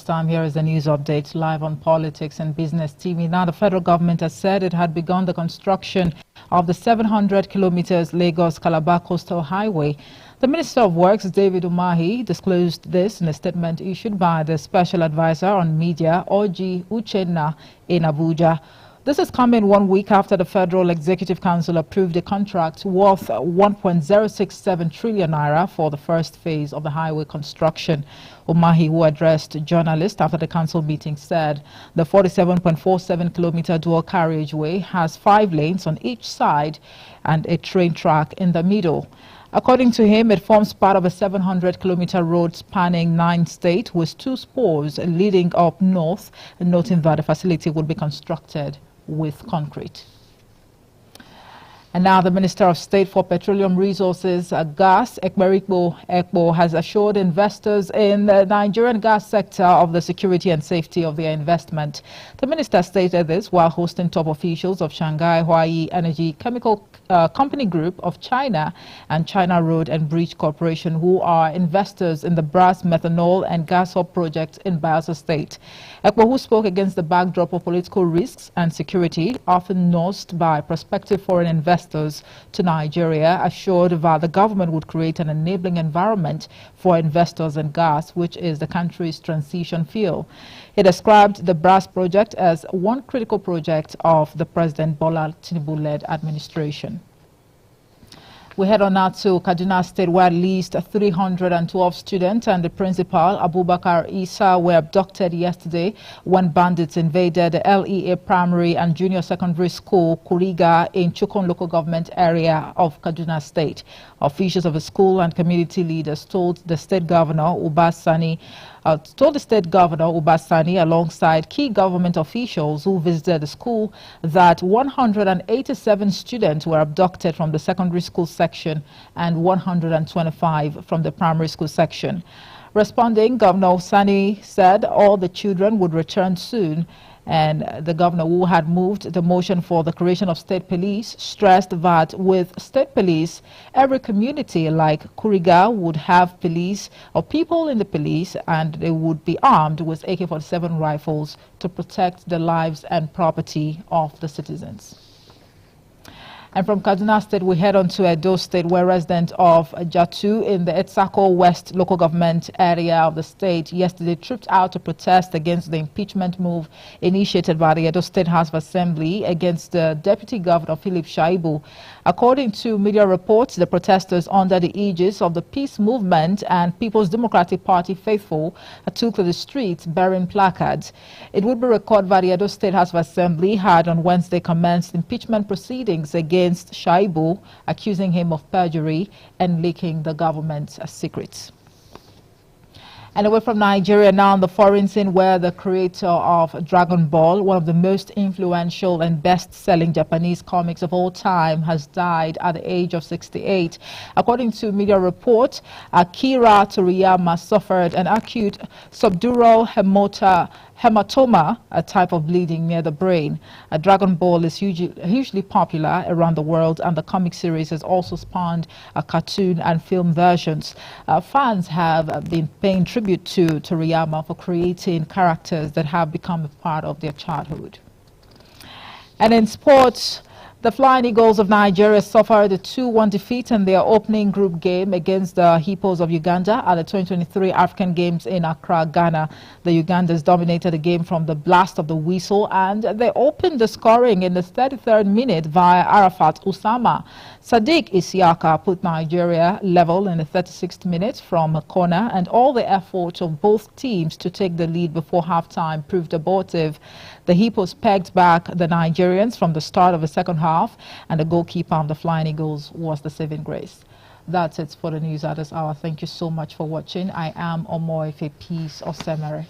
time, here is the news update live on Politics and Business TV. Now, the federal government has said it had begun the construction of the 700 kilometers Lagos-Calabar Coastal Highway. The Minister of Works, David Umahi, disclosed this in a statement issued by the Special Advisor on Media, Oji Uchenna, in Abuja. This is coming 1 week after the Federal Executive Council approved a contract worth 1.067 trillion naira for the first phase of the highway construction. Umahi, who addressed journalists after the council meeting, said the 47.47 kilometer dual carriageway has 5 lanes on each side and a train track in the middle. According to him, it forms part of a 700-kilometer road spanning 9 states with 2 spurs leading up north, noting that the facility would be constructed with concrete. And now the Minister of State for Petroleum Resources, Gas, Ekpo, has assured investors in the Nigerian gas sector of the security and safety of their investment. The minister stated this while hosting top officials of Shanghai Huayi Energy Chemical Company Group of China and China Road and Bridge Corporation, who are investors in the Brass Methanol and Gas Hub project in Bayelsa State. Ekpo, who spoke against the backdrop of political risks and security, often nursed by prospective foreign investors to Nigeria, assured that the government would create an enabling environment for investors in gas, which is the country's transition fuel. He described the Brass project as one critical project of the President Bola Tinubu-led administration. We head on now to Kaduna State, where at least 312 students and the principal, Abubakar Isa, were abducted yesterday when bandits invaded the LEA Primary and Junior Secondary School, Kuriga, in Chukun local government area of Kaduna State. Officials of the school and community leaders told the state governor, Ubasani, alongside key government officials who visited the school, that 187 students were abducted from the secondary school section and 125 from the primary school section. Responding, Governor Sani said all the children would return soon, and the governor, who had moved the motion for the creation of state police, stressed that with state police, every community like Kuriga would have police or people in the police, and they would be armed with AK-47 rifles to protect the lives and property of the citizens. And from Kaduna State, we head on to Edo State, where residents of Jatu in the Etsako West local government area of the state yesterday tripped out to protest against the impeachment move initiated by the Edo State House of Assembly against the Deputy Governor Philip Shaibu. According to media reports, the protesters under the aegis of the Peace Movement and People's Democratic Party faithful took to the streets bearing placards. It would be recorded that the Edo State House of Assembly had on Wednesday commenced impeachment proceedings against Shaibu, accusing him of perjury and leaking the government's secrets. And away from Nigeria, now on the foreign scene, where the creator of Dragon Ball, one of the most influential and best-selling Japanese comics of all time, has died at the age of 68. According to media reports, Akira Toriyama suffered an acute subdural hematoma, a type of bleeding near the brain. Dragon Ball is hugely popular around the world, and the comic series has also spawned cartoon and film versions. Fans have been paying tribute to Toriyama for creating characters that have become a part of their childhood. And in sports, the Flying Eagles of Nigeria suffered a 2-1 defeat in their opening group game against the Hippos of Uganda at the 2023 African Games in Accra, Ghana. The Ugandans dominated the game from the blast of the whistle, and they opened the scoring in the 33rd minute via Arafat Usama. Sadiq Isiaka put Nigeria level in the 36th minute from a corner, and all the efforts of both teams to take the lead before halftime proved abortive. The Hippos pegged back the Nigerians from the start of the second half, and the goalkeeper of the Flying Eagles was the saving grace. That's it for the news at this hour. Thank you so much for watching. I am Omoife Peace Osemere.